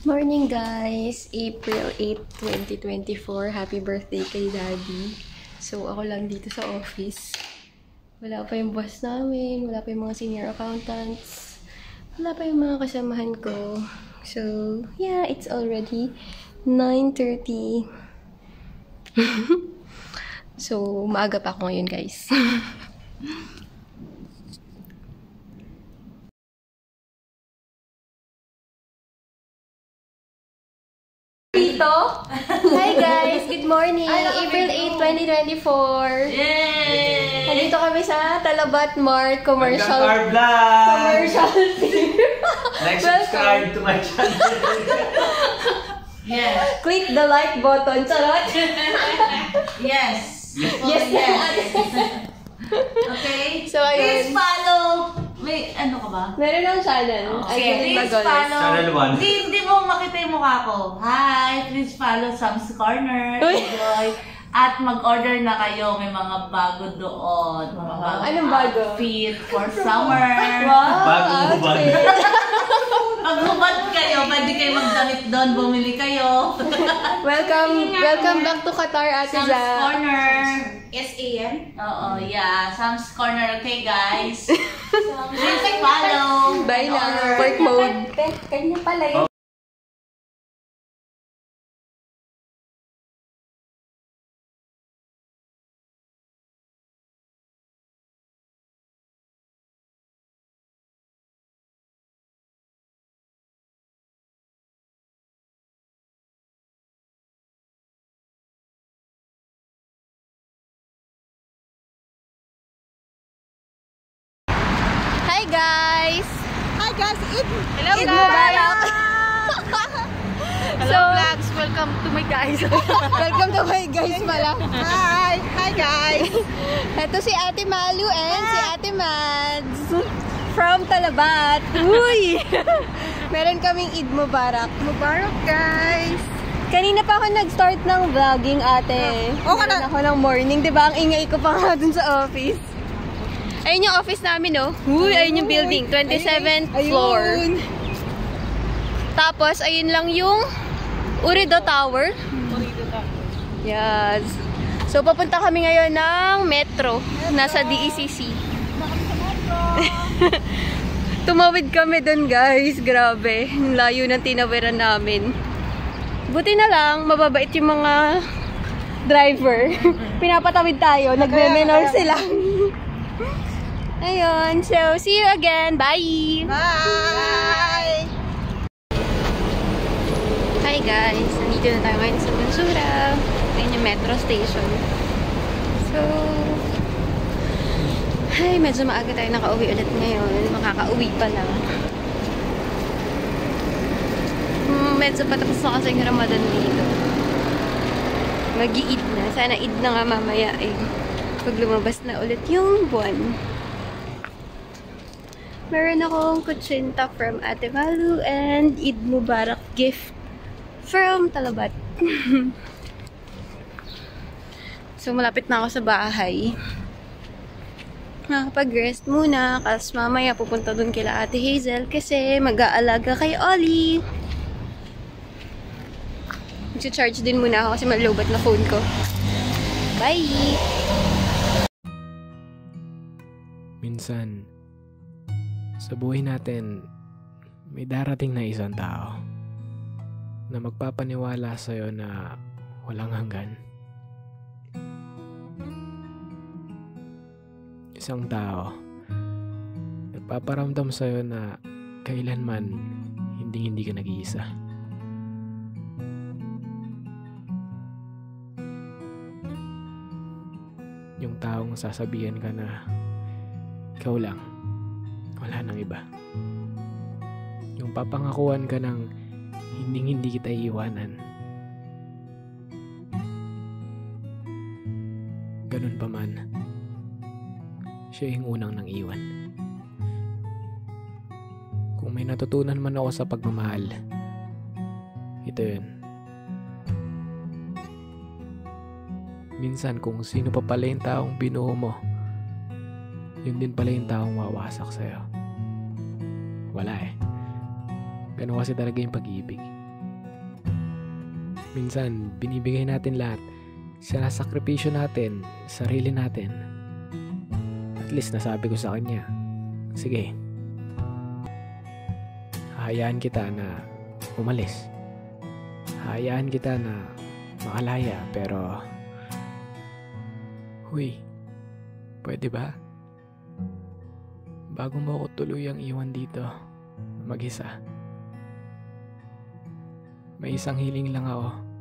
Morning guys! April 8, 2024. Happy birthday kay Daddy. So, ako lang dito sa office. Wala pa yung boss namin, wala pa yung mga senior accountants, wala pa yung mga kasamahan ko. So, yeah, it's already 9:30. So, maaga pa ako ngayon guys. Hi guys! Good morning! April 8, 2024. Yay! Nandito kami sa Talabat Mart Commercial. Commercial Team. Like, subscribe to my channel. Yes. Click the like button. Charot! Yes. Yes! Okay? So, ayun. Please follow. May ano ka ba? Meron ng channel. Okay, please follow. Channel 1. Hindi mo makita yung mukha ko. Hi, please follow Sam's Corner. Enjoy. At mag-order na kayo. May mga bago doon. Mga bago Anong bago? outfit for summer. Wow! Bagong hubad. Maghubad kayo. Pwede kayo magdamit doon. Bumili kayo. Welcome back to Qatar, Ate Sam's Za. Corner. SAM? Oo, yeah. Sam's Corner. Okay, guys? Please follow. Bye na. Work mode. Kanya pala yun. Hi guys! Hi guys! Hello guys! Hello vlogs! Welcome to my guys! Welcome to my guys pala. Hi! Hi guys! Ito si Ate Malu and si Ate Mads from Talabat. Uy! Meron kaming Eid Mubarak. Mubarak guys! Kanina pa ako nag-start ng vlogging, ate. Meron ako ng morning, di ba? Ang ingay ko pa nga dun sa office. Ayun yung office namin, no? Uy, ayun yung building. 27th floor. Tapos, ayun lang yung Urido Tower. Yes. So, papunta kami ngayon ng metro. Nasa DECC. Tumawid kami dun, guys. Grabe. Ang layo ng tinawiran namin. Buti na lang, mababait yung mga driver. Pinapatawid tayo. Nagme-menor sila. Ayun. So, see you again. Bye! Bye! Hi guys! Nandito na tayo ngayon sa Mansura. Ayun yung metro station. So, ay, medyo maaga tayo nakauwi ulit ngayon. Makakauwi pa lang. Medyo patapos na kasi yung Ramadan dito. Mag-i-Eid na. Sana Eid na nga mamaya eh. Pag lumabas na ulit yung buwan. Meron akong kutsinta from Ate Malu and Eid Mubarak gift from Talabat. So, malapit na ako sa bahay. Nakapag-rest muna kasi mamaya pupunta dun kila Ate Hazel kasi mag-aalaga kay Ollie. Mag-charge din muna ako kasi malulubat na phone ko. Bye! Minsan, sa buhay natin, may darating na isang tao na magpapaniwala sa'yo na walang hanggan. Isang tao nagpaparamdam sa'yo na kailanman hindi ka nag-iisa. Yung taong sasabihan ka na ikaw lang, wala nang iba. Yung papangakuan ka ng hindi kita iiwanan. Ganun pa man, siya yung unang nang iwan. Kung may natutunan man ako sa pagmamahal, ito yun. Minsan kung sino pa pala yung taong binuo mo, yun din pala yung taong wawasak sa'yo. Wala eh. Ganun kasi talaga yung pag-ibig. Minsan, binibigay natin lahat. Sinasakripisyo natin, sarili natin. At least nasabi ko sa kanya, sige, hahayaan kita na umalis. Hahayaan kita na makalaya, pero huy, pwede ba? Bago mo ako tuluyang iwan dito, mag-isa. May isang hiling lang ako.